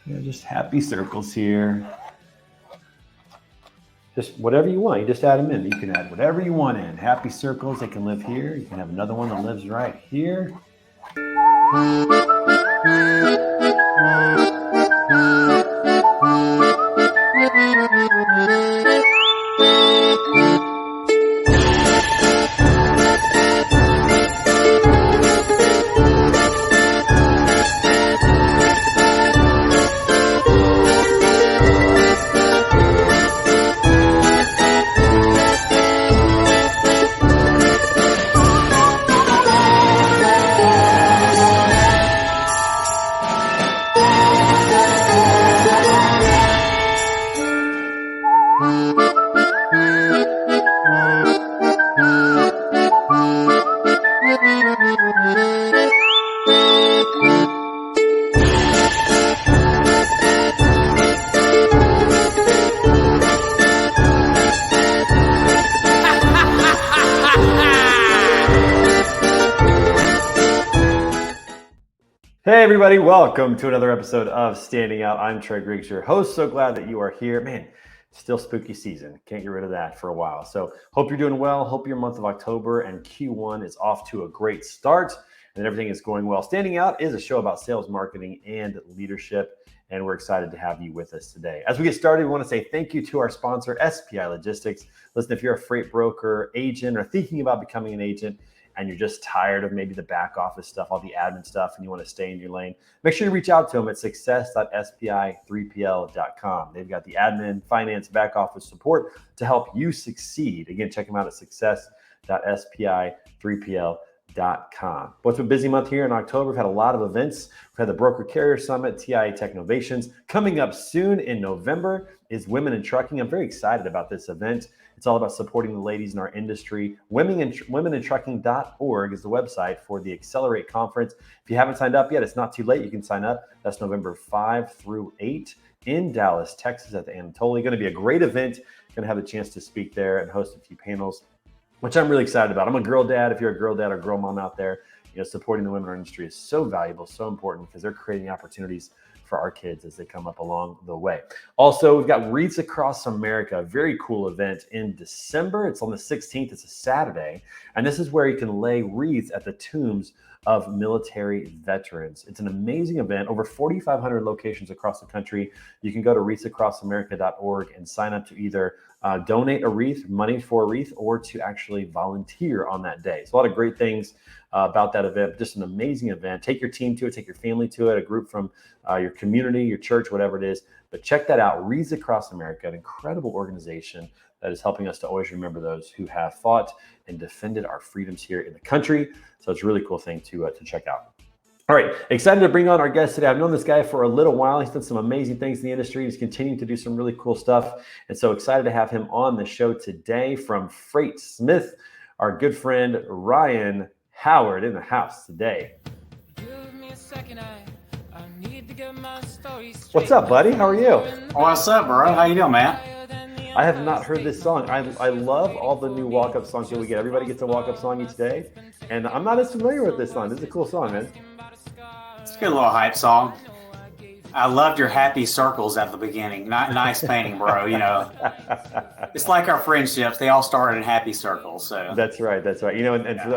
Yeah, just happy circles here. Just whatever you want. You just add them in. You can add whatever you want in. Happy circles, they can live here. You can have another one that lives right here. Hey everybody, welcome to another episode of Standing Out. I'm Trey Griggs, your host. So glad that you are here. Man, still spooky season. Can't get rid of that for a while. So hope you're doing well. Hope your month of October and Q1 is off to a great start and everything is going well. Standing Out is a show about sales, marketing, and leadership. And we're excited to have you with us today. As we get started, we want to say thank you to our sponsor, SPI Logistics. Listen, if you're a freight broker, agent, or thinking about becoming an agent, and you're just tired of maybe the back office stuff, all the admin stuff, and you want to stay in your lane, make sure you reach out to them at success.spi3pl.com. They've got the admin, finance, back office support to help you succeed. Again, check them out at success.spi3pl.com. Well, it's been a busy month here in October. We've had a lot of events. We've had the Broker Carrier Summit, TIA Technovations. Coming up soon in November is Women in Trucking. I'm very excited about this event. It's all about supporting the ladies in our industry. Womenintrucking.org is the website for the Accelerate Conference. If you haven't signed up yet, it's not too late. You can sign up. That's November 5 through 8 in Dallas, Texas at the Anatolia. Going to be a great event. Going to have a chance to speak there and host a few panels, which I'm really excited about. I'm a girl dad. If you're a girl dad or girl mom out there, supporting the women in our industry is so valuable, so important because they're creating opportunities for our kids as they come up along the way. Also, we've got Wreaths Across America, a very cool event in December. It's on the 16th. It's a Saturday. And this is where you can lay wreaths at the tombs of military veterans. It's an amazing event, over 4,500 locations across the country. You can go to wreathsacrossamerica.org and sign up to either donate a wreath, money for a wreath, or to actually volunteer on that day. So a lot of great things about that event. Just an amazing event. Take your team to it, take your family to it, a group from your community, your church, whatever it is. But check that out, Wreaths Across America, an incredible organization that is helping us to always remember those who have fought and defended our freedoms here in the country. So it's a really cool thing to check out. All right, excited to bring on our guest today. I've known this guy for a little while. He's done some amazing things in the industry. He's continuing to do some really cool stuff. And so excited to have him on the show today from FreightSmith, our good friend Ryan Howard in the house today. What's up, buddy? How are you? What's up, bro? How you doing, man? I have not heard this song. I love all the new walk-up songs that we get. Everybody gets a walk-up song each day. And I'm not as familiar with this song. This is a cool song, man. It's a good little hype song. I loved your happy circles at the beginning. Nice painting, bro. It's like our friendships. They all started in happy circles. So That's right. And for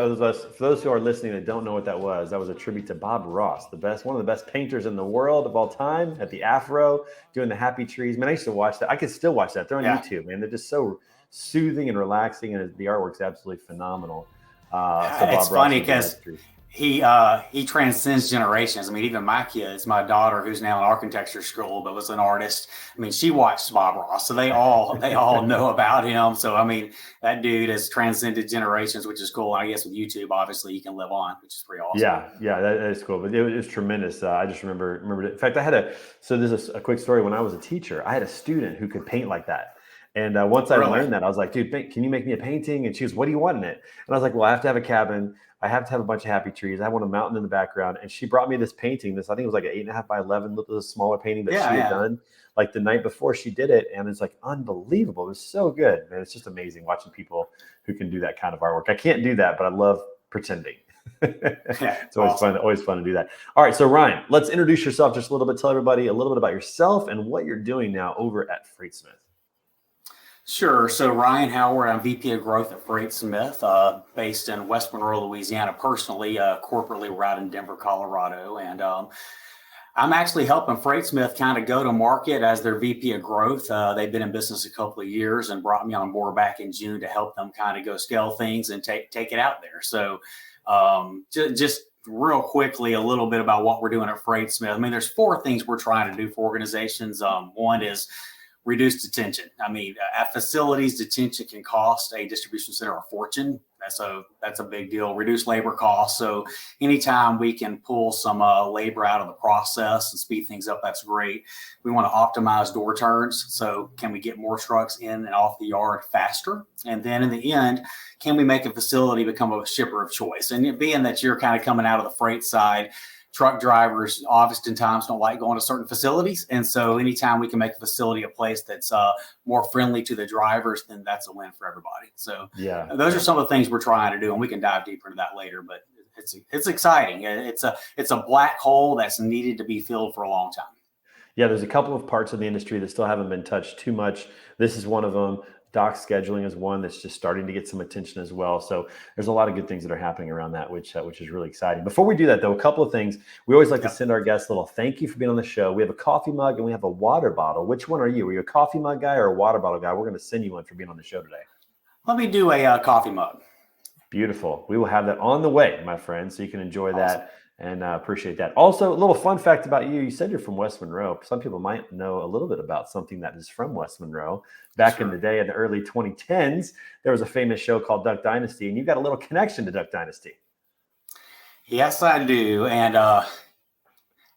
those who are listening that don't know what that was a tribute to Bob Ross, one of the best painters in the world of all time, at the Afro, doing the happy trees. Man, I used to watch that. I could still watch that. They're on YouTube, man. They're just so soothing and relaxing, and the artwork's absolutely phenomenal. It's funny because he transcends generations. I mean, even my kids, my daughter, who's now in architecture school, but was an artist. I mean, she watched Bob Ross, so they all know about him. So, I mean, that dude has transcended generations, which is cool. And I guess with YouTube, obviously, you can live on, which is pretty awesome. Yeah, that is cool. But it was tremendous. I just remembered it. In fact, there's a quick story. When I was a teacher, I had a student who could paint like that. And once I learned that, I was like, dude, can you make me a painting? And she goes, what do you want in it? And I was like, well, I have to have a cabin. I have to have a bunch of happy trees. I want a mountain in the background. And she brought me this painting. I think it was like an 8.5 by 11, a smaller painting that she had done like the night before she did it. And it's like unbelievable. It was so good, man. It's just amazing watching people who can do that kind of artwork. I can't do that, but I love pretending. It's always fun to do that. All right, so Ryan, let's introduce yourself just a little bit. Tell everybody a little bit about yourself and what you're doing now over at FreightSmith. Sure. So Ryan Howard, I'm VP of Growth at FreightSmith, based in West Monroe, Louisiana. Personally, corporately, we're out in Denver, Colorado, and I'm actually helping FreightSmith kind of go to market as their VP of Growth. They've been in business a couple of years and brought me on board back in June to help them kind of go scale things and take it out there. So just real quickly, a little bit about what we're doing at FreightSmith. I mean, there's 4 things we're trying to do for organizations. One is reduce detention. I mean, at facilities, detention can cost a distribution center a fortune. That's a big deal. Reduce labor costs. So anytime we can pull some labor out of the process and speed things up, that's great. We want to optimize door turns. So can we get more trucks in and off the yard faster? And then in the end, can we make a facility become a shipper of choice? And being that you're kind of coming out of the freight side, truck drivers oftentimes don't like going to certain facilities. And so anytime we can make a facility a place that's more friendly to the drivers, then that's a win for everybody. So those are some of the things we're trying to do, and we can dive deeper into that later, but it's exciting. It's a black hole that's needed to be filled for a long time. Yeah, there's a couple of parts of the industry that still haven't been touched too much. This is one of them. Dock scheduling is one that's just starting to get some attention as well. So there's a lot of good things that are happening around that, which is really exciting. Before we do that, though, a couple of things. We always like to send our guests a little thank you for being on the show. We have a coffee mug and we have a water bottle. Which one are you? Are you a coffee mug guy or a water bottle guy? We're going to send you one for being on the show today. Let me do a coffee mug. Beautiful. We will have that on the way, my friend, so you can enjoy that. And appreciate that. Also, a little fun fact about you. You said you're from West Monroe. Some people might know a little bit about something that is from West Monroe. Back in the day, in the early 2010s, there was a famous show called Duck Dynasty, and you've got a little connection to Duck Dynasty. Yes, I do. And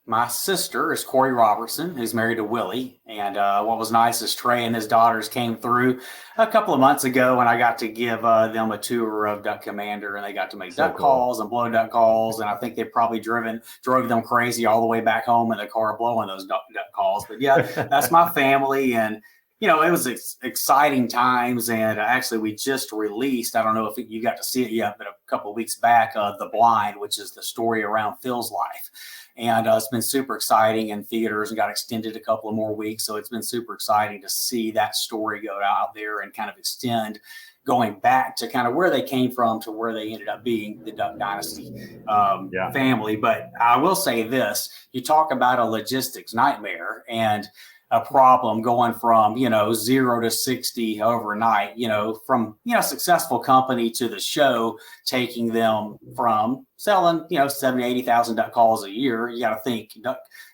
my sister is Corey Robertson, who's married to Willie. And what was nice is Trey and his daughters came through a couple of months ago, and I got to give them a tour of Duck Commander, and they got to make duck calls and blow duck calls. And I think they probably drove them crazy all the way back home in the car blowing those duck calls. But yeah, that's my family. And, you know, it was exciting times. And actually, we just released, I don't know if you got to see it yet, but a couple of weeks back, The Blind, which is the story around Phil's life. And it's been super exciting in theaters and got extended a couple of more weeks. So it's been super exciting to see that story go out there and kind of extend, going back to kind of where they came from to where they ended up being, the Duck Dynasty family. But I will say this, you talk about a logistics nightmare and a problem going from, 0 to 60 overnight, from, successful company to the show, taking them from selling, 70, 80,000 duck calls a year. You got to think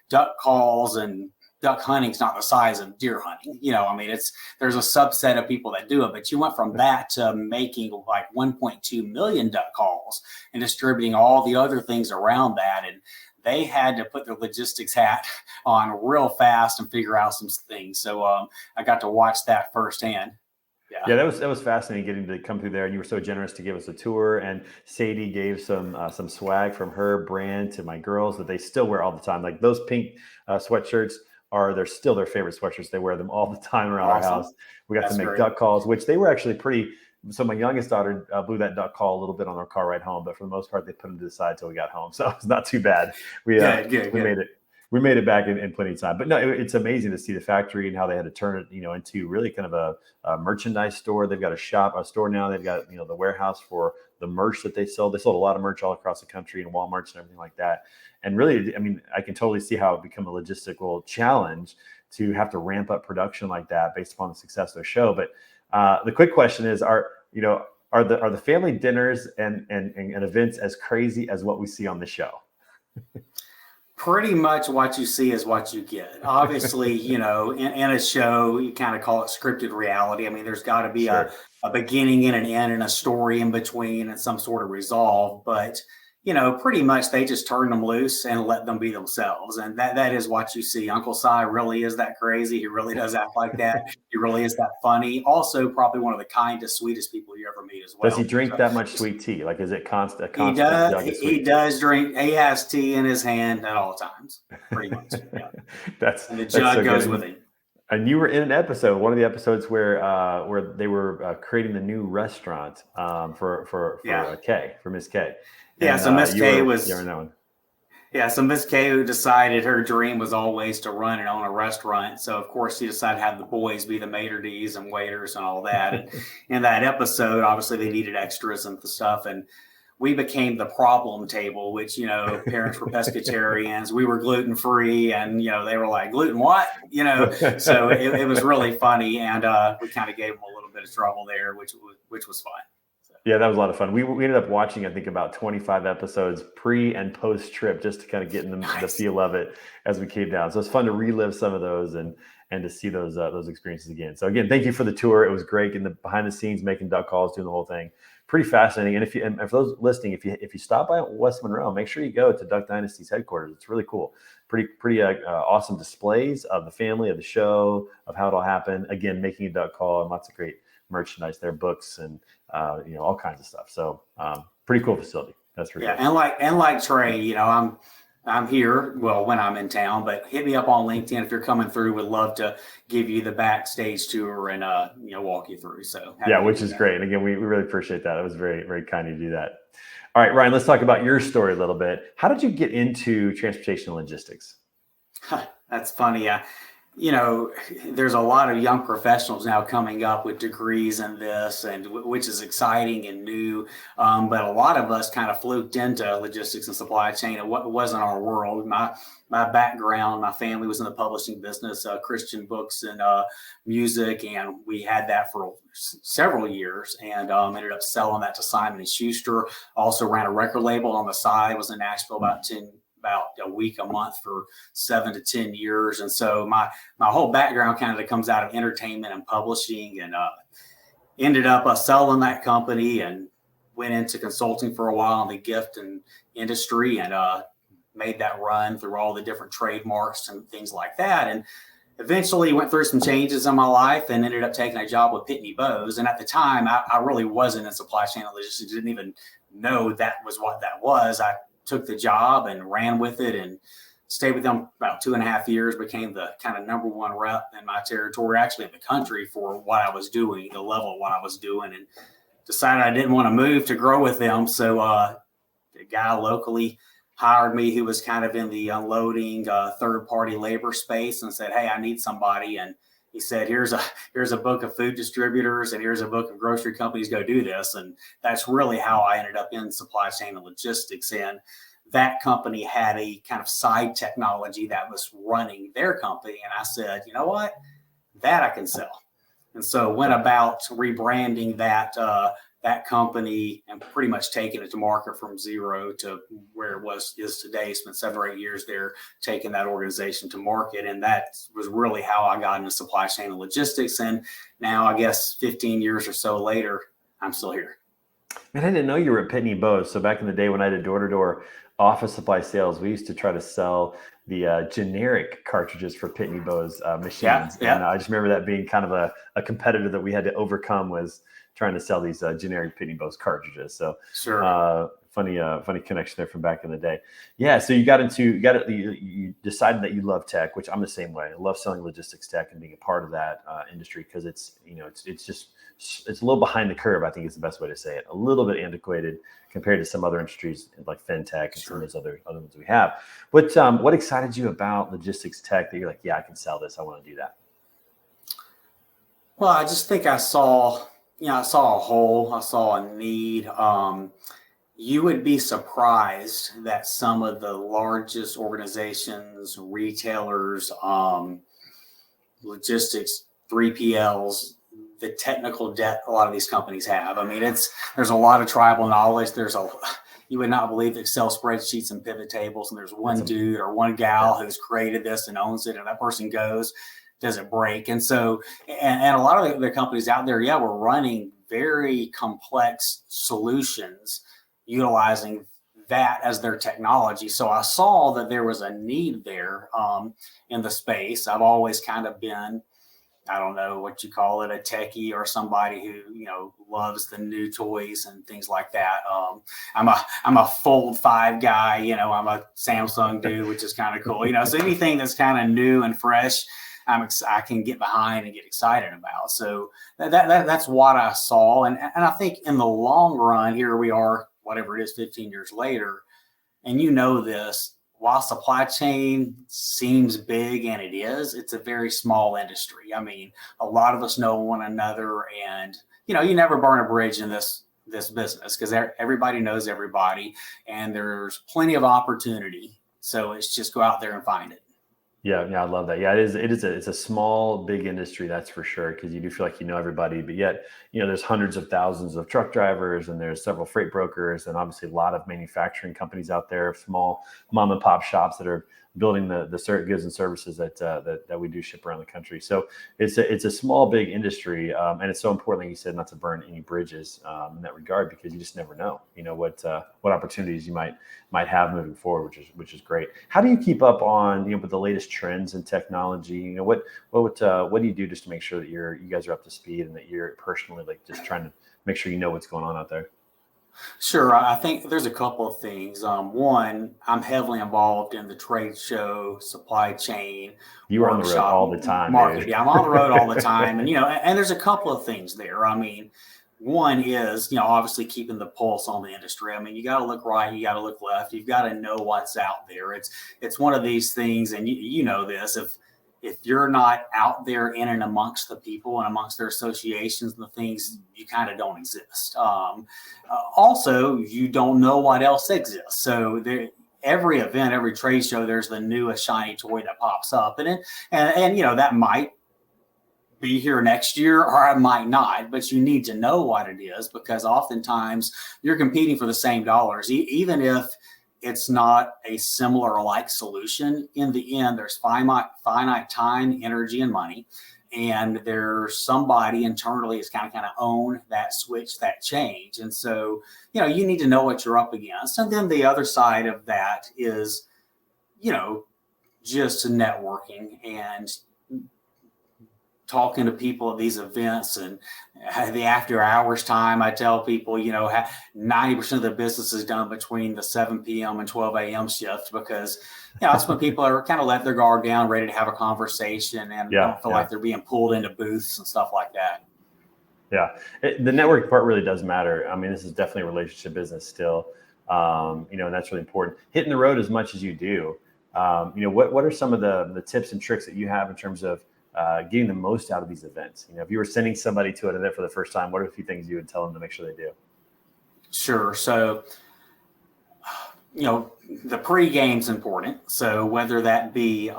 duck calls and duck hunting is not the size of deer hunting. There's a subset of people that do it, but you went from that to making like 1.2 million duck calls and distributing all the other things around that. And they had to put their logistics hat on real fast and figure out some things. So I got to watch that firsthand. Yeah, that was fascinating getting to come through there. And you were so generous to give us a tour. And Sadie gave some swag from her brand to my girls that they still wear all the time. Like those pink sweatshirts they're still their favorite sweatshirts. They wear them all the time around our house. We got to make duck calls, which they were actually pretty. So my youngest daughter blew that duck call a little bit on our car ride home, but for the most part, they put them to the side till we got home. So it's not too bad. We made it back in plenty of time. But no, it's amazing to see the factory and how they had to turn it, into really kind of a merchandise store. They've got a store now. They've got, the warehouse for the merch that they sell. They sold a lot of merch all across the country and Walmarts and everything like that. And really, I can totally see how it become a logistical challenge to have to ramp up production like that based upon the success of their show. But the quick question is, are the family dinners and events as crazy as what we see on the show? Pretty much what you see is what you get. Obviously, in a show, you kind of call it scripted reality. There's got to be a beginning and an end and a story in between and some sort of resolve. But, pretty much they just turn them loose and let them be themselves. And that is what you see. Uncle Si really is that crazy. He really does act like that. He really is that funny. Also, probably one of the kindest, sweetest people you ever meet as well. Does he drink that much sweet tea? Like, is it constant? He does drink. He has tea in his hand at all times, pretty much. Yeah. And the jug goes with him. And you were in an episode, one of the episodes where they were creating the new restaurant for Miss K. Yeah. So Miss K was. You ever know one. Yeah, so Miss K decided her dream was always to run and own a restaurant. So of course she decided to have the boys be the maitre d's and waiters and all that. And in that episode, obviously they needed extras and stuff. And we became the problem table, which, parents were pescatarians. We were gluten free, and they were like, gluten what? So it was really funny, and we kind of gave them a little bit of trouble there, which was fun. Yeah, that was a lot of fun. We ended up watching, I think, about 25 episodes pre and post trip just to kind of get in the feel of it as we came down. So it's fun to relive some of those and to see those experiences again. So again, thank you for the tour. It was great in the behind the scenes, making duck calls, doing the whole thing. Pretty fascinating. And for those listening, if you stop by West Monroe, make sure you go to Duck Dynasty's headquarters. It's really cool. Pretty awesome displays of the family, of the show, of how it all happened. Again, making a duck call and lots of great merchandise there, books and all kinds of stuff. So pretty cool facility. That's for sure. And like Trey, I'm here, well, when I'm in town, but hit me up on LinkedIn if you're coming through. Would love to give you the backstage tour and walk you through. So which is great. And again, we really appreciate that. It was very, very kind of you to do that. All right, Ryan, let's talk about your story a little bit. How did you get into transportation and logistics? That's funny. There's a lot of young professionals now coming up with degrees in this, and which is exciting and new. But a lot of us kind of fluked into logistics and supply chain. It wasn't our world. My background, my family was in the publishing business, Christian books and music, and we had that for several years, and ended up selling that to Simon & Schuster. Also ran a record label on the side. Was in Nashville about a week, a month for 7 to 10 years. And so my whole background kind of comes out of entertainment and publishing, and ended up selling that company and went into consulting for a while in the gift and industry, and made that run through all the different trademarks and things like that. And eventually went through some changes in my life and ended up taking a job with Pitney Bowes. And at the time, I really wasn't in supply chain and logistics. Didn't even know that was what that was. I took the job and ran with it and stayed with them about 2.5 years, became the kind of number one rep in my territory, actually in the country, for what I was doing, the level of what I was doing, and decided I didn't want to move to grow with them. So the guy locally hired me who was kind of in the unloading third-party labor space, and said, hey, I need somebody. And he said, here's a book of food distributors and here's a book of grocery companies, go do this. And that's really how I ended up in supply chain and logistics. And that company had a kind of side technology that was running their company. And I said, you know what, that I can sell. And so went about rebranding that company and pretty much taking it to market from zero to where it is today. Spent 7 or 8 years there taking that organization to market. And that was really how I got into supply chain and logistics. And now, I guess 15 years or so later, I'm still here. Man, I didn't know you were at Pitney Bowes. So back in the day when I did door-to-door office supply sales, we used to try to sell the generic cartridges for Pitney Bowes machines. Yeah. And I just remember that being kind of a competitor that we had to overcome, was trying to sell these generic Pitney Bowes cartridges. So sure. Funny connection there from back in the day. Yeah. So you you decided that you love tech, which I'm the same way. I love selling logistics tech and being a part of that industry, because it's a little behind the curve. I think is the best way to say it. A little bit antiquated compared to some other industries like fintech and some of those other ones we have. What excited you about logistics tech that you're like, yeah, I can sell this. I want to do that. Well, I just think I saw a hole. I saw a need. You would be surprised that some of the largest organizations, retailers, logistics, 3PLs, the technical debt a lot of these companies have. I mean, there's a lot of tribal knowledge. You would not believe Excel spreadsheets and pivot tables, and there's one dude or one gal who's created this and owns it, and that person goes, does it break? And so, and a lot of the companies out there, we're running very complex solutions utilizing that as their technology. So I saw that there was a need there in the space. I've always kind of been, I don't know what you call it, a techie or somebody who, loves the new toys and things like that. I'm a Fold 5 guy, I'm a Samsung dude, which is kind of cool, so anything that's kind of new and fresh, I can get behind and get excited about. So that's what I saw. And I think in the long run, here we are, whatever it is, 15 years later. And you know this, while supply chain seems big, and it is, it's a very small industry. I mean, a lot of us know one another, and you never burn a bridge in this business because everybody knows everybody, and there's plenty of opportunity. So it's just go out there and find it. Yeah, I love that. Yeah, it's a small, big industry, that's for sure, because you do feel like you know everybody, but yet, there's hundreds of thousands of truck drivers, and there's several freight brokers, and obviously a lot of manufacturing companies out there, small mom and pop shops that are building the goods and services that we do ship around the country. So it's a small, big industry, and it's so important, like you said, not to burn any bridges in that regard, because you just never know, what opportunities you might have moving forward, which is great. How do you keep up on with the latest trends in technology? What do you do just to make sure that you guys are up to speed, and that you're personally just trying to make sure you know what's going on out there? Sure. I think there's a couple of things. One, I'm heavily involved in the trade show, supply chain. You are on the road all the time. Market. Yeah, I'm on the road all the time. And, and there's a couple of things there. I mean, one is, obviously keeping the pulse on the industry. I mean, you got to look right, you got to look left. You've got to know what's out there. It's one of these things, and you know this, if you're not out there in and amongst the people and amongst their associations and the things, you kind of don't exist. Also, you don't know what else exists. So every event, every trade show, there's the newest shiny toy that pops up, and that might be here next year, or it might not, but you need to know what it is, because oftentimes you're competing for the same dollars, even if it's not a similar or like solution. In the end, there's finite time, energy, and money. And there's somebody internally is kind of own that switch, that change. And so, you need to know what you're up against. And then the other side of that is, just networking and talking to people at these events. And the after hours time, I tell people, 90% of the business is done between the 7 p.m. and 12 a.m. shift, because that's when people are kind of let their guard down, ready to have a conversation, and don't feel like they're being pulled into booths and stuff like that. Yeah, the network part really does matter. I mean, this is definitely a relationship business still, and that's really important. Hitting the road as much as you do, what are some of the tips and tricks that you have in terms of getting the most out of these events? If you were sending somebody to an event for the first time, what are a few things you would tell them to make sure they do? Sure. So, the pre-game's important. So whether that be,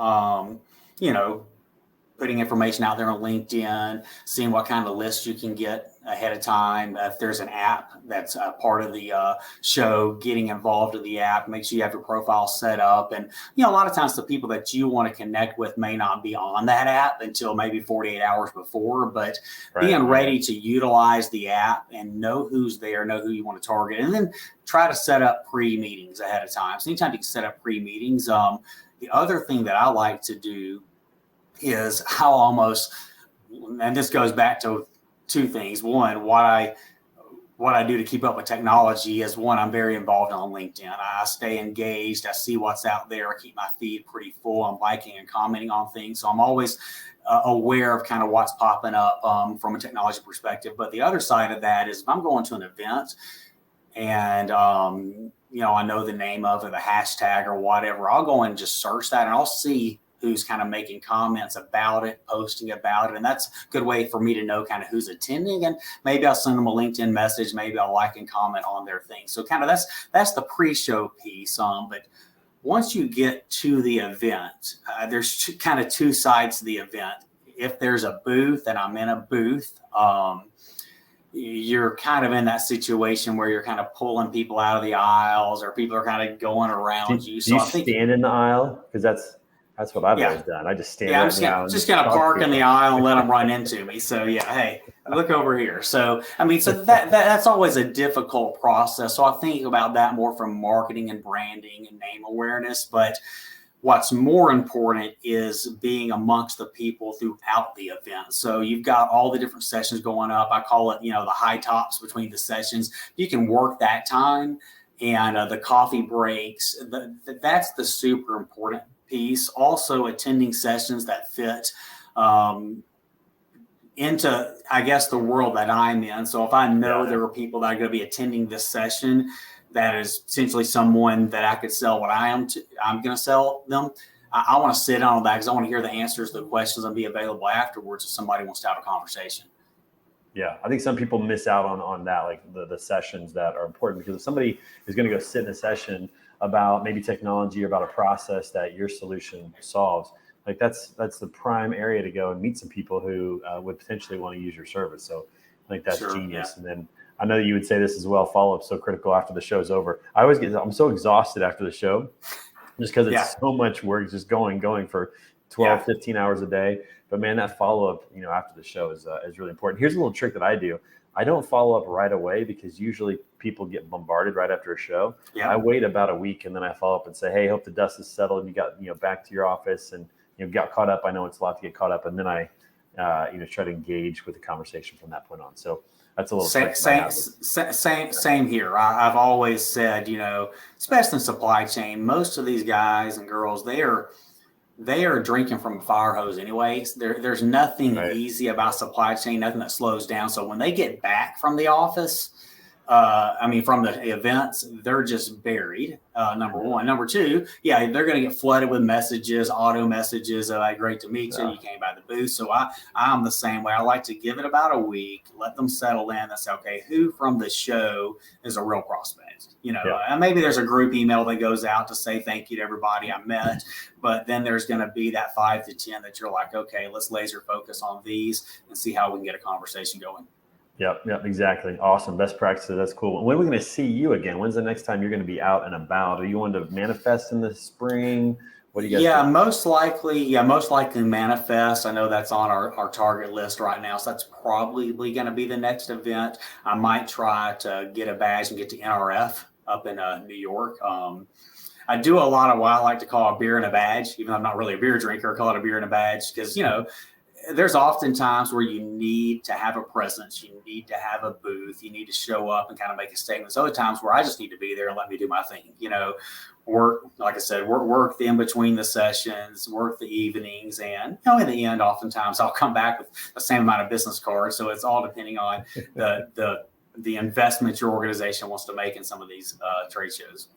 putting information out there on LinkedIn, seeing what kind of lists you can get ahead of time. If there's an app that's a part of the show, getting involved in the app, make sure you have your profile set up. And, a lot of times the people that you want to connect with may not be on that app until maybe 48 hours before, but being ready to utilize the app and know who's there, know who you want to target, and then try to set up pre-meetings ahead of time. So anytime you can set up pre-meetings. The other thing that I like to do is and this goes back to two things. One, what I do to keep up with technology is, one, I'm very involved on LinkedIn. I stay engaged. I see what's out there. I keep my feed pretty full. I'm liking and commenting on things. So I'm always aware of kind of what's popping up from a technology perspective. But the other side of that is, if I'm going to an event and, I know the name of it, the hashtag or whatever, I'll go and just search that, and I'll see who's kind of making comments about it, posting about it. And that's a good way for me to know kind of who's attending. And maybe I'll send them a LinkedIn message. Maybe I'll like and comment on their thing. So kind of that's the pre-show piece. But once you get to the event, there's kind of two sides to the event. If there's a booth and I'm in a booth, you're kind of in that situation where you're kind of pulling people out of the aisles, or people are kind of going around you. So I think stand in the aisle, because that's what I've always done. I just stand in the aisle. Just kind of park in the aisle and let them run into me. So hey, look over here. So, that's always a difficult process. So I think about that more from marketing and branding and name awareness. But what's more important is being amongst the people throughout the event. So you've got all the different sessions going up. I call it, the high tops between the sessions. You can work that time, and the coffee breaks. That's the super important piece. Also, attending sessions that fit into, I guess, the world that I'm in. So if I know there are people that are going to be attending this session, that is essentially someone that I could sell what I'm going to sell them. I want to sit on that because I want to hear the answers to the questions and be available afterwards if somebody wants to have a conversation. Yeah, I think some people miss out on that, like the sessions that are important, because if somebody is going to go sit in a session about maybe technology or about a process that your solution solves, like that's the prime area to go and meet some people who would potentially want to use your service. So I think that's genius. Yeah. And then I know you would say this as well, follow-up so critical after the show's over. I'm so exhausted after the show just because it's so much work, just going for 12, 15 hours a day. But man, that follow-up, after the show is really important. Here's a little trick that I do. I don't follow up right away because usually people get bombarded right after a show. Yeah. I wait about a week and then I follow up and say, hey, hope the dust is settled and you got, back to your office and got caught up. I know it's a lot to get caught up. And then I, try to engage with the conversation from that point on. So that's a little same here. I've always said, especially in supply chain, most of these guys and girls, they are drinking from a fire hose anyways. There's nothing easy about supply chain, nothing that slows down. So when they get back from the office, from the events, they're just buried. Number one. Number two, they're going to get flooded with messages, auto messages. Great to meet you. You came by the booth. So I'm the same way. I like to give it about a week, let them settle in and say, okay, who from the show is a real prospect? And maybe there's a group email that goes out to say thank you to everybody I met. But then there's going to be that 5 to 10 that you're like, okay, let's laser focus on these and see how we can get a conversation going. Yep, exactly. Awesome. Best practices. That's cool. When are we going to see you again? When's the next time you're going to be out and about? Are you going to manifest in the spring? What do you guys think? Most likely manifest. I know that's on our target list right now. So that's probably going to be the next event. I might try to get a badge and get to NRF up in New York. I do a lot of what I like to call a beer and a badge, even though I'm not really a beer drinker. I call it a beer and a badge because, there's often times where you need to have a presence, you need to have a booth, you need to show up and kind of make a statement. There's other times where I just need to be there and let me do my thing, work, like I said, work the in between the sessions, work the evenings. And in the end, oftentimes I'll come back with the same amount of business cards. So it's all depending on the investment your organization wants to make in some of these trade shows.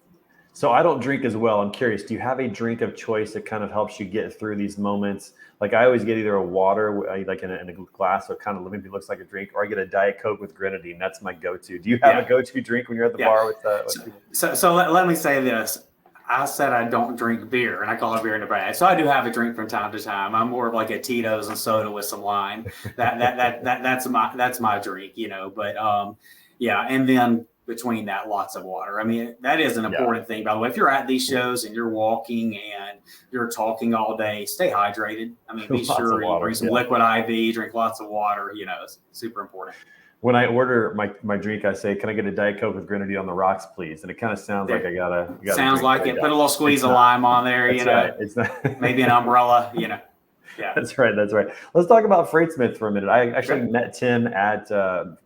So I don't drink as well. I'm curious, do you have a drink of choice that kind of helps you get through these moments? Like I always get either a water, like in a glass, so it kind of maybe looks like a drink, or I get a Diet Coke with grenadine. That's my go-to. Do you have a go-to drink when you're at the bar with people? So let me say this. I said I don't drink beer, and I call it beer in a bag. So I do have a drink from time to time. I'm more of like a Tito's and soda with some lime. That's my drink, But and then between that, lots of water. I mean, that is an important thing, by the way. If you're at these shows and you're walking and you're talking all day, stay hydrated. I mean, be sure you bring some liquid IV, drink lots of water. It's super important. When I order my drink, I say, can I get a Diet Coke with grenadine on the rocks, please? And it kind of sounds like I gotta sounds like it. Put a little squeeze of lime on there, Right. It's not maybe an umbrella, Yeah, that's right. Let's talk about FreightSmith for a minute. I actually met Tim at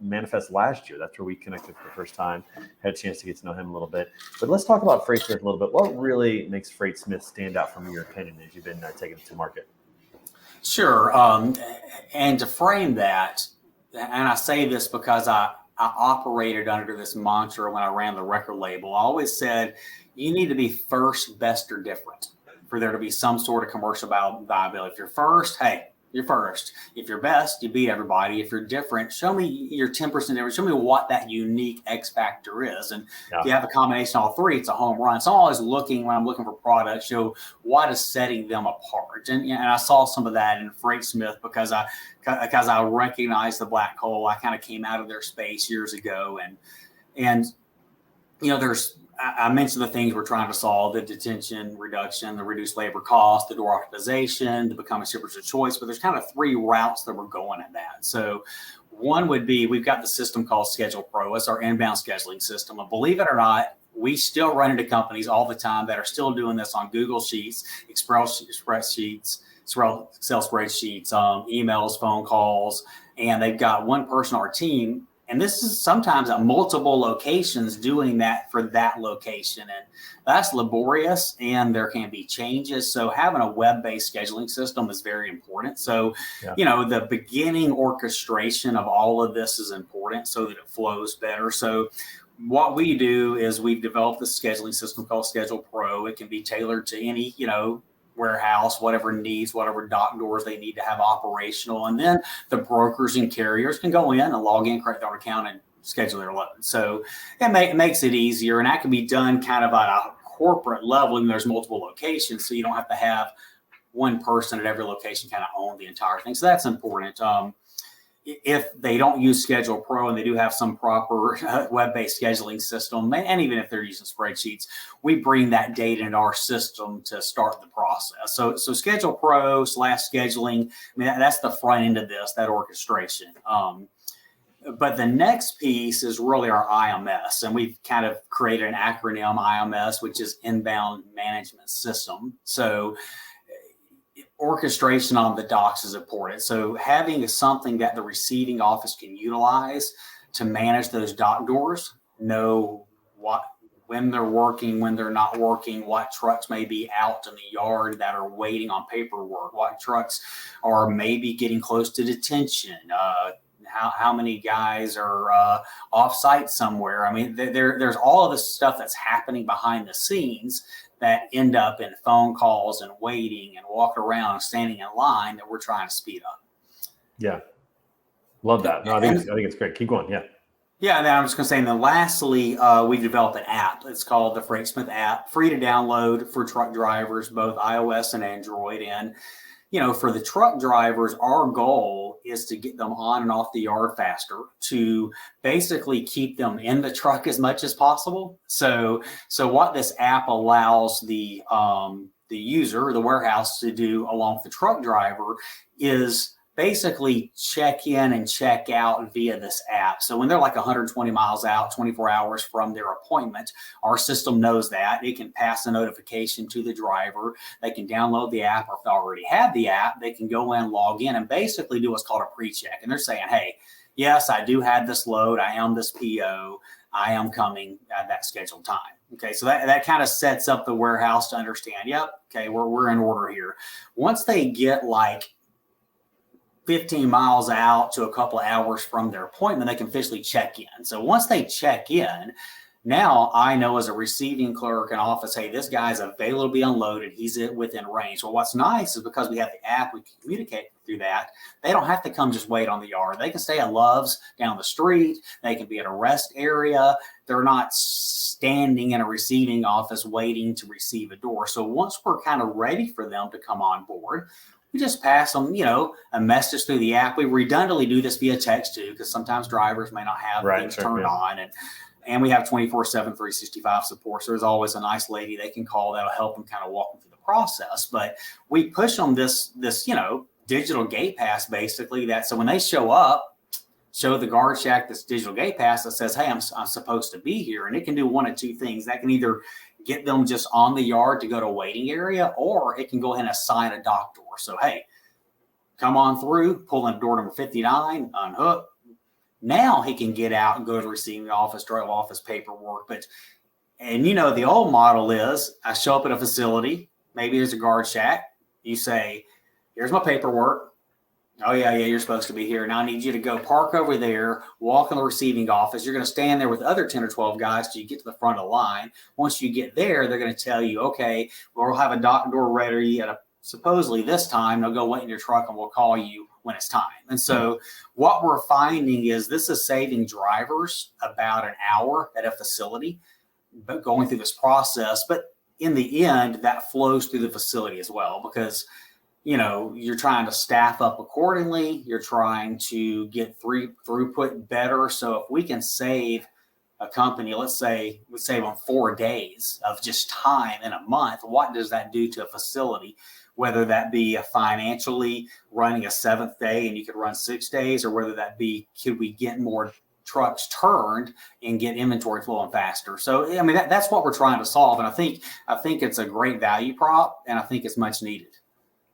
Manifest last year. That's where we connected for the first time. Had a chance to get to know him a little bit. But let's talk about FreightSmith a little bit. What really makes FreightSmith stand out from your opinion as you've been taking it to market? Sure. And to frame that, and I say this because I operated under this mantra when I ran the record label. I always said, you need to be first, best, or different for there to be some sort of commercial viability. If you're first, hey, you're first. If you're best, you beat everybody. If you're different, show me your 10% difference. Show me what that unique X factor is. And if you have a combination of all three, it's a home run. So I'm always looking, when I'm looking for products, show what is setting them apart. And I saw some of that in FreightSmith because I recognized the black hole. I kind of came out of their space years ago. And I mentioned the things we're trying to solve: the detention reduction, the reduced labor cost, the door optimization, the becoming shippers of choice. But there's kind of three routes that we're going at that. So one would be, we've got the system called Schedule Pro. It's our inbound scheduling system. And believe it or not, we still run into companies all the time that are still doing this on Google Sheets, Excel spreadsheets, emails, phone calls, and they've got one person on our team. And this is sometimes at multiple locations doing that for that location. And that's laborious, and there can be changes. So having a web-based scheduling system is very important. So, the beginning orchestration of all of this is important so that it flows better. So what we do is we've developed this scheduling system called Schedule Pro. It can be tailored to any, warehouse, whatever needs, whatever dock doors they need to have operational. And then the brokers and carriers can go in and log in, create their account, and schedule their load. So it makes it easier. And that can be done kind of at a corporate level, and there's multiple locations. So you don't have to have one person at every location kind of own the entire thing. So that's important. If they don't use Schedule Pro and they do have some proper web-based scheduling system, and even if they're using spreadsheets, we bring that data into our system to start the process. So Schedule Pro / scheduling, I mean, that's the front end of this, that orchestration. But the next piece is really our IMS, and we've kind of created an acronym, IMS, which is Inbound Management System. So orchestration on the docks is important. So having something that the receiving office can utilize to manage those dock doors, know when they're working, when they're not working, what trucks may be out in the yard that are waiting on paperwork, what trucks are maybe getting close to detention, how many guys are off site somewhere. I mean, there's all of this stuff that's happening behind the scenes that end up in phone calls and waiting and walking around and standing in line that we're trying to speed up. Yeah. Love that. No, I think it's great. Keep going. Yeah. Yeah. And then I'm just going to say, and then lastly, we've developed an app. It's called the FreightSmith app, free to download for truck drivers, both iOS and Android. And, for the truck drivers, our goal is to get them on and off the yard faster, to basically keep them in the truck as much as possible. So what this app allows the user, the warehouse, to do along with the truck driver is basically check in and check out via this app. So when they're like 120 miles out, 24 hours from their appointment, our system knows that. It can pass a notification to the driver. They can download the app, or if they already have the app, they can go in, log in, and basically do what's called a pre-check. And they're saying, hey, yes, I do have this load. I am this PO. I am coming at that scheduled time. Okay, so that kind of sets up the warehouse to understand, yep, okay, we're in order here. Once they get like 15 miles out to a couple of hours from their appointment, they can officially check in. So once they check in, now I know as a receiving clerk in office, hey, this guy's available to be unloaded. He's within range. Well, what's nice is because we have the app, we can communicate through that. They don't have to come just wait on the yard. They can stay at Love's down the street. They can be at a rest area. They're not standing in a receiving office waiting to receive a door. So once we're kind of ready for them to come on board, we just pass them, a message through the app. We redundantly do this via text too, because sometimes drivers may not have things turned on. And we have 24/7, 365 support. So there's always a nice lady they can call that'll help them kind of walk them through the process. But we push them this digital gate pass, basically, that so when they show up, show the guard shack this digital gate pass that says, hey, I'm supposed to be here. And it can do one of two things. That can either get them just on the yard to go to a waiting area, or it can go ahead and assign a dock door. So, hey, come on through, pull in door number 59, unhook. Now he can get out and go to the receiving office, drop off his paperwork. And the old model is I show up at a facility, maybe there's a guard shack. You say, here's my paperwork. Oh, yeah, you're supposed to be here. Now I need you to go park over there, walk in the receiving office. You're going to stand there with other 10 or 12 guys till you get to the front of the line. Once you get there, they're going to tell you, okay, we'll have a dock door ready at supposedly this time. They'll go wait in your truck and we'll call you when it's time. And so what we're finding is this is saving drivers about an hour at a facility, but going through this process. But in the end, that flows through the facility as well, because you're trying to staff up accordingly. You're trying to get throughput better. So if we can save a company, let's say we save them 4 days of just time in a month, what does that do to a facility? Whether that be financially running a 7th day and you could run 6 days, or whether that be, could we get more trucks turned and get inventory flowing faster? So, I mean, that's what we're trying to solve. And I think it's a great value prop, and I think it's much needed.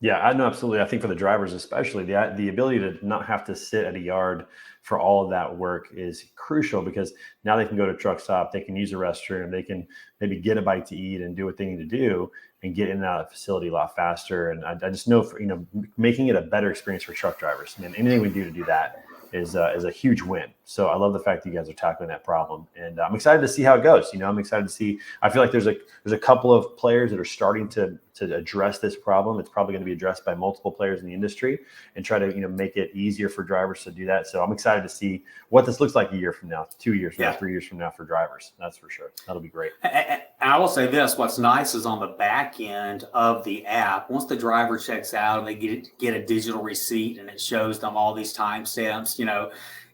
Yeah, I know, absolutely. I think for the drivers, especially, the ability to not have to sit at a yard for all of that work is crucial, because now they can go to a truck stop, they can use a restroom, they can maybe get a bite to eat and do what they need to do and get in and out of the facility a lot faster. And I just know, making it a better experience for truck drivers, anything we do to do that is a huge win. So I love the fact that you guys are tackling that problem, and I'm excited to see how it goes. I'm excited to see. I feel like there's a couple of players that are starting to address this problem. It's probably going to be addressed by multiple players in the industry and try to make it easier for drivers to do that. So I'm excited to see what this looks like a year from now, 2 years from now, 3 years from now for drivers. That's for sure. That'll be great. And I will say this: what's nice is on the back end of the app, once the driver checks out and they get a digital receipt and it shows them all these timestamps,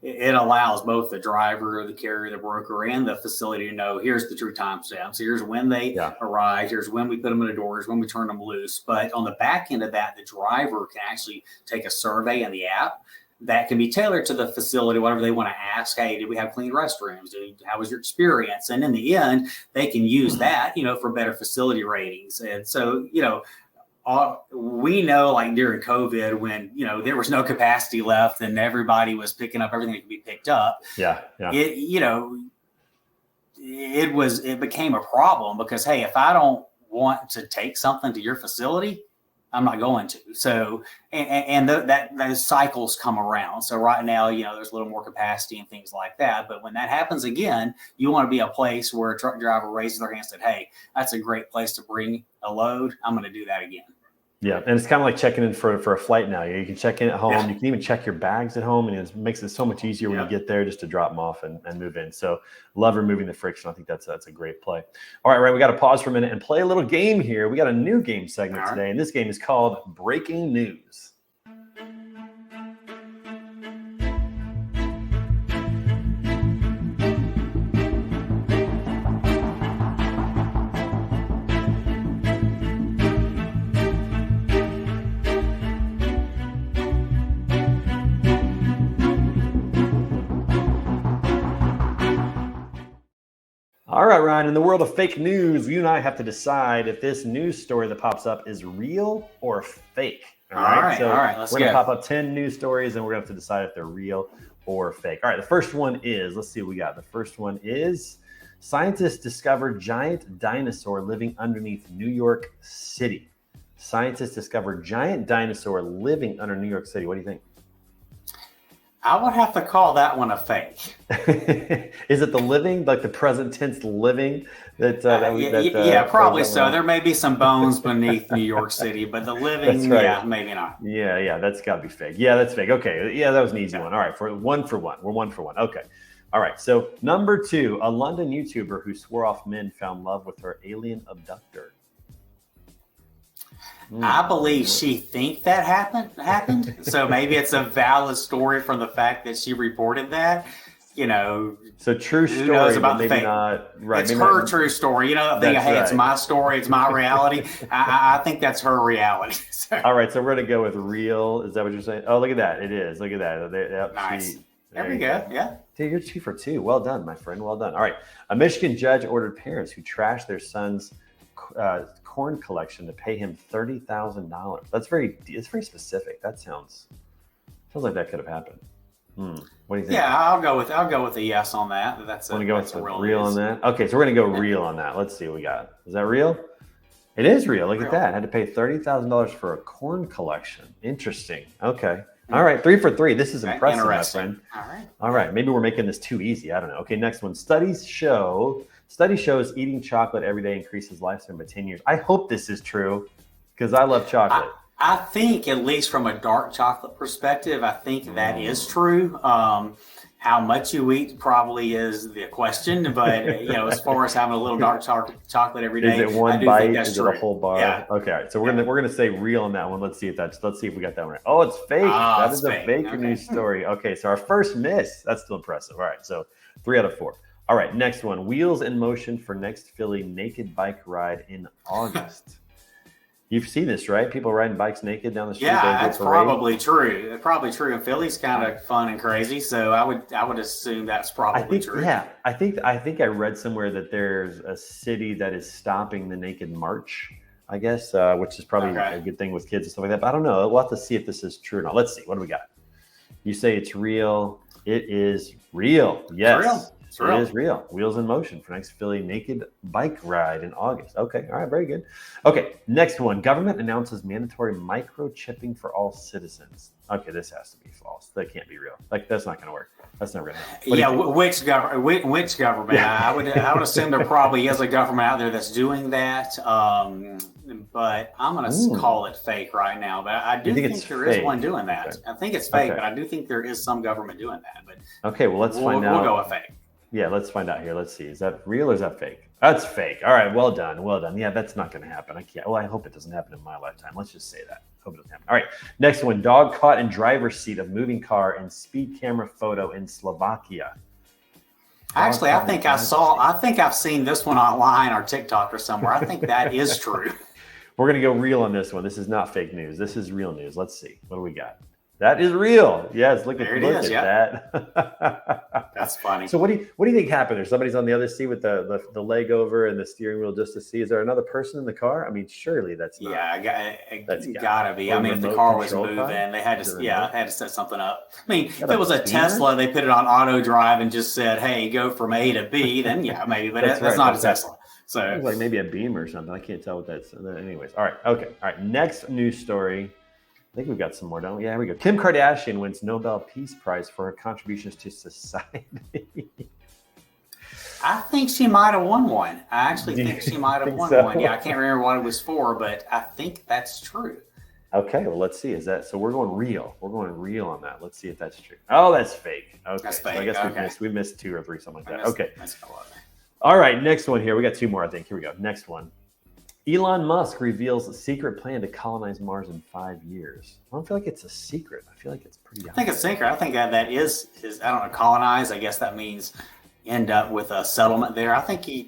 it allows both the driver, the carrier, the broker, and the facility to know here's the true timestamps. Here's when they arrived. Here's when we put them in the doors, when we turn them loose. But on the back end of that, the driver can actually take a survey in the app that can be tailored to the facility, whatever they want to ask. Hey, did we have clean restrooms? How was your experience? And in the end, they can use that, for better facility ratings. And so, we know, like during COVID, when there was no capacity left and everybody was picking up everything that could be picked up. It became a problem because, hey, if I don't want to take something to your facility, I'm not going to. So and those cycles come around. So right now, there's a little more capacity and things like that. But when that happens again, you want to be a place where a truck driver raises their hand and said, hey, that's a great place to bring a load. I'm going to do that again. Yeah, and it's kind of like checking in for a flight now. You can check in at home. Yeah. You can even check your bags at home, and it makes it so much easier when you get there just to drop them off and move in. So love removing the friction. I think that's a great play. All right, Ryan, we got to pause for a minute and play a little game here. We got a new game segment today, and this game is called Breaking News. All right, Ryan, in the world of fake news, you and I have to decide if this news story that pops up is real or fake. All right, let's we're going to pop up 10 news stories, and we're going to have to decide if they're real or fake. All right, the first one is, let's see what we got. The first one is, scientists discovered giant dinosaur living underneath New York City. Scientists discovered giant dinosaur living under New York City. What do you think? I would have to call that one a fake. Is it the living, like the present tense living? Probably so. There may be some bones beneath New York City, but the living, maybe not. Yeah, that's got to be fake. Yeah, that's fake. Okay, yeah, that was an easy one. All right, for one. We're 1 for 1. Okay. All right, so number 2, a London YouTuber who swore off men found love with her alien abductor. I believe she think that happened. So maybe it's a valid story from the fact that she reported that. So true story, who knows about maybe the fake. Not right. It's maybe her not, true story. It's my story. It's my reality. I think that's her reality. So. All right, so we're gonna go with real. Is that what you're saying? Oh, look at that. It is. Look at that. Yep, nice. There we go. Yeah. Dude, you're 2 for 2. Well done, my friend. Well done. All right. A Michigan judge ordered parents who trashed their son's corn collection to pay him $30,000. It's very specific. That sounds like that could have happened. What do you think? Yeah, I'll go with a yes on that. That's real on that. Okay, so we're gonna go real on that. Let's see what we got. Is that real? It is real. Look at that. Had to pay $30,000 for a corn collection. Interesting. Okay. All right, 3 for 3. This is impressive, my friend. All right. Maybe we're making this too easy. I don't know. Okay, next one. Study shows eating chocolate every day increases lifespan by 10 years. I hope this is true because I love chocolate. I think, at least from a dark chocolate perspective, I think that is true. How much you eat probably is the question, but as far as having a little dark chocolate every day, is it one bite? Is it a whole bar? Yeah. Okay, all right. So we're gonna say real on that one. Let's see if we got that one right. Oh, it's fake. That is a fake news story. Okay, so our first miss. That's still impressive. All right, so 3 out of 4. All right, next one. Wheels in motion for next Philly naked bike ride in August. You've seen this, right? People riding bikes naked down the street. Yeah, that's probably true. It's probably true. And Philly's kind of fun and crazy, so I would assume that's probably true. Yeah, I think I read somewhere that there's a city that is stopping the naked march, I guess, which is probably a good thing with kids and stuff like that. But I don't know. We'll have to see if this is true or not. Let's see. What do we got? You say it's real. It is real. Yes. Real? It is real. Wheels in motion for next Philly naked bike ride in August. Okay. All right. Very good. Okay. Next one. Government announces mandatory microchipping for all citizens. Okay. This has to be false. That can't be real. Like, that's not going to work. That's not real. Which government? Yeah. I would assume there probably is a government out there that's doing that. But I'm going to call it fake right now. But I do think there is one doing that. Okay. I think it's fake, but I do think there is some government doing that. But okay. Well, let's find out. We'll go with fake. Yeah, let's find out here. Let's see. Is that real or is that fake? That's fake. All right. Well done. Well done. Yeah, that's not going to happen. I can't. Well, I hope it doesn't happen in my lifetime. Let's just say that. Hope it doesn't happen. All right. Next one. Dog caught in driver's seat of moving car in speed camera photo in Slovakia. Actually, I think I've seen this one online or TikTok or somewhere. I think that is true. We're going to go real on this one. This is not fake news. This is real news. Let's see. What do we got? That is real. Yes, look at that. That's funny. So what do you think happened there? Somebody's on the other seat with the leg over and the steering wheel just to see. Is there another person in the car? I mean, surely that's not. Yeah, that's gotta be. I mean, if the car was moving, they had to set something up. I mean, if it was a Tesla, they put it on auto drive and just said, "Hey, go from A to B." Then yeah, maybe, but that's not a Tesla. So it was like maybe a Beam or something. I can't tell what that's. Anyways, all right, okay, all right. Next news story. I think we've got some more, don't we? Yeah, here we go. Kim Kardashian wins Nobel Peace Prize for her contributions to society. I think she might have won one. I actually think she might have won one. Yeah, I can't remember what it was for, but I think that's true. Okay, well, let's see. Is that so? We're going real. We're going real on that. Let's see if that's true. Oh, that's fake. Okay, that's fake. So I guess we missed 2 or 3, something like that. Okay. All right, next one here. We got 2 more, I think. Here we go. Next one. Elon Musk reveals a secret plan to colonize Mars in 5 years. I don't feel like it's a secret. I feel like it's pretty obvious. I think it's a secret. I think that is I don't know, colonize. I guess that means end up with a settlement there. I think he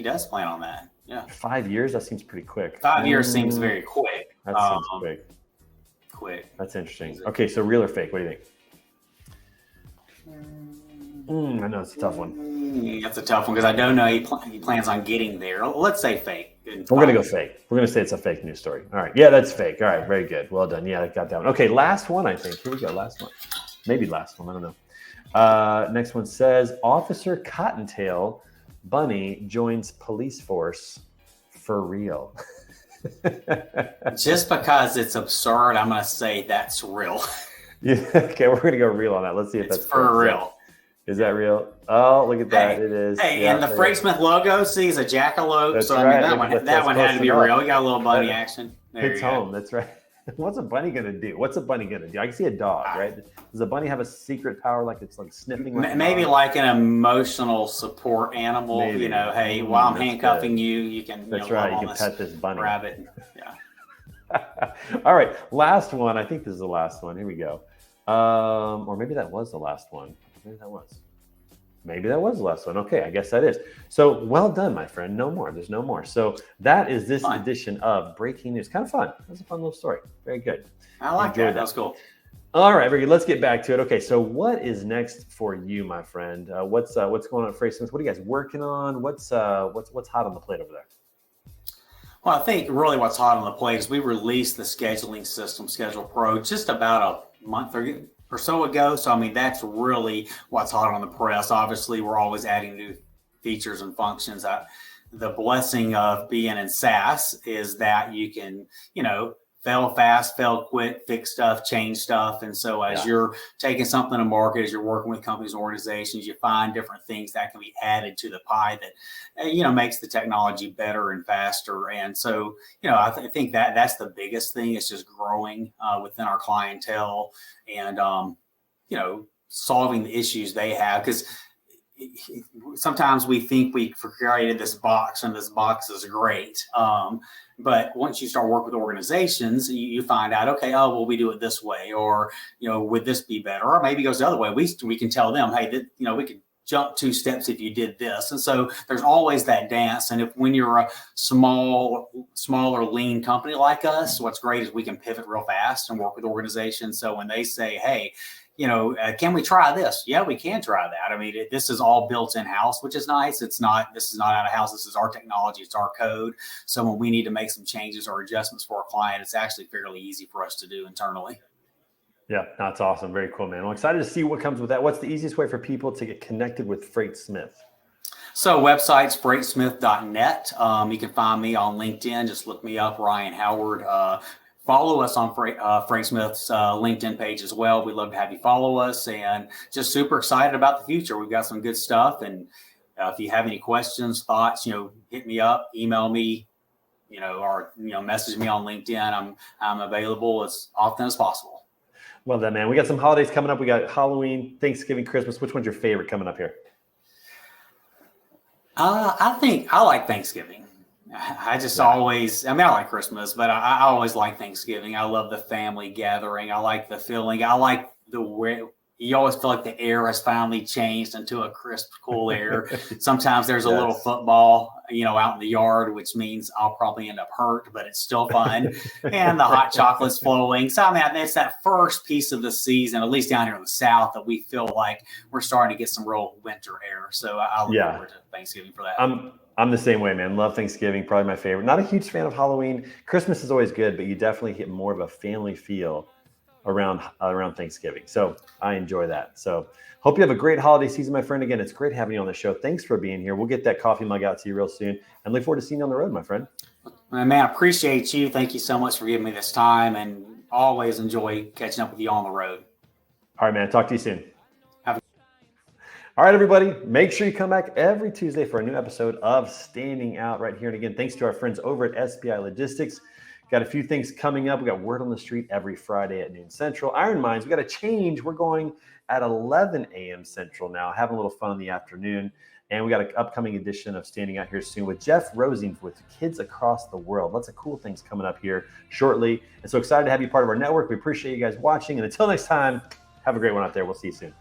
does plan on that. Yeah. 5 years? That seems pretty quick. 5 years seems very quick. That seems quick. Quick. That's interesting. Okay, so real or fake? What do you think? I know it's a tough one. That's a tough one because I don't know he plans on getting there. Let's say fake. We're going to go fake. We're going to say it's a fake news story. All right. Yeah, that's fake. All right. Very good. Well done. Yeah, I got that one. Okay, last one, I think. Here we go. Last one. Maybe last one. I don't know. Next one says, Officer Cottontail Bunny joins police force for real. Just because it's absurd, I'm going to say that's real. Yeah. Okay, we're going to go real on that. Let's see if that's for real. Is that real? Oh, look at that. It is. Hey, and the FreightSmith logo, see, is a jackalope. That's so right. I mean, that one had to be real. We got a little bunny action. It's home. That's right. What's a bunny going to do? I can see a dog, right? Does a bunny have a secret power like it's like sniffing? Maybe like an emotional support animal. Maybe. You know, hey, while I'm handcuffing you, you can. That's right. You can pet this bunny. Grab it. Yeah. All right. Last one. I think this is the last one. Here we go. Or maybe that was the last one. Maybe that was the last one. Okay, I guess that is. So well done, my friend. No more. There's no more. So that is this edition of Breaking News. Kind of fun. That was a fun little story. Very good. I like that. That was cool. All right, very good. Let's get back to it. Okay, so what is next for you, my friend? What's going on at FreightSmith? What are you guys working on? What's hot on the plate over there? Well, I think really what's hot on the plate is we released the scheduling system, Schedule Pro, just about a month or so ago. So, I mean, that's really what's hot on the press. Obviously, we're always adding new features and functions. The blessing of being in SaaS is that you can, fail fast, fail quick, fix stuff, change stuff. And so as you're taking something to market, as you're working with companies and organizations, you find different things that can be added to the pie that, makes the technology better and faster. And so, I think that's the biggest thing. It's just growing within our clientele and, solving the issues they have. Because sometimes we think we created this box and this box is great. But once you start working with organizations, you find out, okay, we do it this way, or, would this be better? Or maybe it goes the other way. We can tell them, hey, we could jump 2 steps if you did this. And so there's always that dance. And when you're a smaller, lean company like us, what's great is we can pivot real fast and work with organizations. So when they say, hey, can we try this? Yeah, we can try that. I mean, this is all built in-house, which is nice. This is not out of house. This is our technology. It's our code. So when we need to make some changes or adjustments for a client, it's actually fairly easy for us to do internally. Yeah, that's awesome. Very cool, man. I'm excited to see what comes with that. What's the easiest way for people to get connected with FreightSmith? So website's FreightSmith.net. You can find me on LinkedIn. Just look me up, Ryan Howard. Follow us on FreightSmith's LinkedIn page as well. We'd love to have you follow us, and just super excited about the future. We've got some good stuff, and if you have any questions, thoughts, hit me up, email me, or message me on LinkedIn. I'm available as often as possible. Well done, man. We got some holidays coming up. We got Halloween, Thanksgiving, Christmas. Which one's your favorite coming up here? I think I like Thanksgiving. I like Christmas, but I always like Thanksgiving. I love the family gathering. I like the feeling. I like the way you always feel like the air has finally changed into a crisp, cool air. Sometimes there's a little football, out in the yard, which means I'll probably end up hurt, but it's still fun. And the hot chocolate's flowing. So, it's that first piece of the season, at least down here in the South, that we feel like we're starting to get some real winter air. So I look forward to Thanksgiving for that. I'm the same way, man. Love Thanksgiving, probably my favorite. Not a huge fan of Halloween. Christmas is always good, but you definitely get more of a family feel around Thanksgiving. So I enjoy that. So hope you have a great holiday season, my friend. Again, it's great having you on the show. Thanks for being here. We'll get that coffee mug out to you real soon, and look forward to seeing you on the road, my friend. Man, I appreciate you. Thank you so much for giving me this time, and always enjoy catching up with you on the road. All right, man. Talk to you soon. All right, everybody, make sure you come back every Tuesday for a new episode of Standing Out right here. And again, thanks to our friends over at SPI Logistics. Got a few things coming up. We got Word on the Street every Friday at noon Central. Iron Minds, we got a change. We're going at 11 a.m. Central now, having a little fun in the afternoon. And we got an upcoming edition of Standing Out here soon with Jeff Rosing with Kids Across the World. Lots of cool things coming up here shortly. And so excited to have you part of our network. We appreciate you guys watching. And until next time, have a great one out there. We'll see you soon.